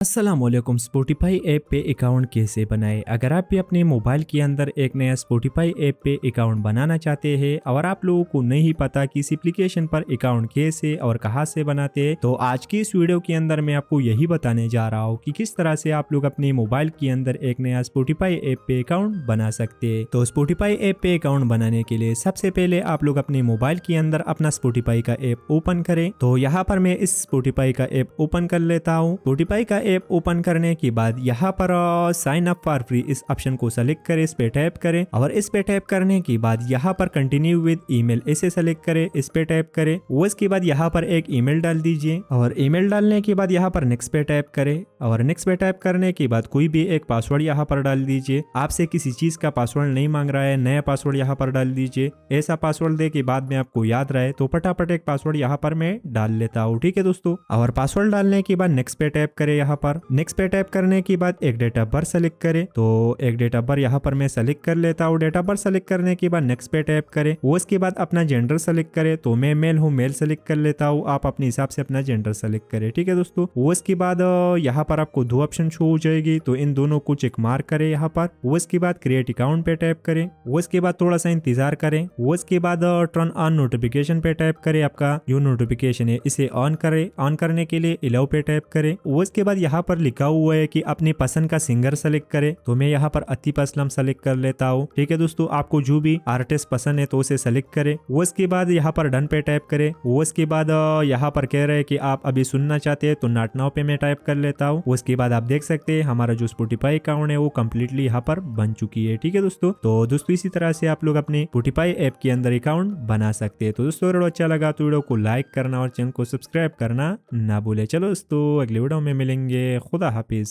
अस्सलामुअलैकुम। Spotify app पे account कैसे बनाएं? अगर आप भी अपने मोबाइल के अंदर एक नया स्पॉटिफाई ऐप पे अकाउंट बनाना चाहते हैं और आप लोगों को नहीं पता कि इस एप्लीकेशन पर अकाउंट कैसे और कहां से बनाते हैं, तो आज की इस वीडियो के अंदर मैं आपको यही बताने जा रहा हूं कि किस तरह से आप लोग अपने मोबाइल के अंदर एक नया स्पॉटिफाई ऐप पे अकाउंट बना सकते हैं। तो स्पॉटिफाई ऐप पे अकाउंट बनाने के लिए सबसे पहले आप लोग अपने मोबाइल के अंदर अपना स्पॉटिफाई का ऐप ओपन करें। तो यहाँ पर मैं इस स्पॉटिफाई का ऐप ओपन कर लेता हूँ। स्पॉटिफाई का ऐप ओपन करने के बाद यहाँ पर साइन अप फॉर फ्री इस ऑप्शन को सेलेक्ट करें, इस पे टैप करें और इस पे टैप करने के बाद यहाँ पर कंटिन्यू विद ईमेल इसे सेलेक्ट करें, इस पे टैप करें। उसके बाद यहाँ पर एक ईमेल डाल दीजिए और ईमेल डालने के बाद यहाँ पर नेक्स्ट पे टैप करें और नेक्स्ट पे टैप करने के बाद कोई भी एक पासवर्ड यहाँ पर डाल दीजिए। आपसे किसी चीज का पासवर्ड नहीं मांग रहा है, नया पासवर्ड यहाँ पर डाल दीजिए। ऐसा पासवर्ड दे के बाद में आपको याद रहे तो फटाफट एक पासवर्ड यहाँ पर मैं डाल लेता हूँ। ठीक है दोस्तों, और पासवर्ड डालने के बाद नेक्स्ट पे टैप करें। यहाँ पर नेक्स्ट पे टैप करने के बाद एक डेट ऑफ बर्थ सेलेक्ट करें। तो एक डेट ऑफ बर्थ यहाँ पर मैं सेलेक्ट कर लेता हूँ। डेट ऑफ बर्थ सेलेक्ट करने के बाद नेक्स्ट पे टैप करें। उसके बाद अपना जेंडर सेलेक्ट करें। तो मैं मेल हूँ, मेल सेलेक्ट कर लेता हूँ। आप अपने हिसाब से अपना जेंडर सेलेक्ट करें। ठीक है दोस्तों, उसके बाद यहाँ पर आपको दो ऑप्शन शो हो जाएगी, तो इन दोनों को चेक मार्क करें यहाँ पर। उसके बाद क्रिएट अकाउंट पे टैप करें। उसके बाद थोड़ा सा इंतजार करें। उसके बाद टर्न ऑन नोटिफिकेशन पे टैप करें। आपका जो नोटिफिकेशन है इसे ऑन करें। ऑन करने के लिए अलाउ पे टैप करें। उसके बाद यहाँ पर लिखा हुआ है कि अपनी पसंद का सिंगर सेलेक्ट करें। तो मैं यहाँ पर आतिफ असलम सेलेक्ट कर लेता हूँ। ठीक है दोस्तों, आपको जो भी आर्टिस्ट पसंद है तो उसे सेलेक्ट करें। उसके बाद यहाँ पर डन पे टैप करें। उसके बाद यहाँ पर कह रहे हैं कि आप अभी सुनना चाहते हैं, तो नॉट नाउ पे मैं टाइप कर लेता हूँ। उसके बाद आप देख सकते हैं हमारा जो स्पॉटिफाई अकाउंट है वो कम्प्लीटली यहाँ पर बन चुकी है। ठीक है दोस्तों, तो दोस्तों इसी तरह से आप लोग अपने स्पॉटिफाई ऐप के अंदर अकाउंट बना सकते हैं। तो दोस्तों अगर अच्छा लगा तो वीडियो को लाइक करना और चैनल को सब्सक्राइब करना ना भूले। चलो दोस्तों, अगले वीडियो में मिलेंगे। खुदा हाफिज।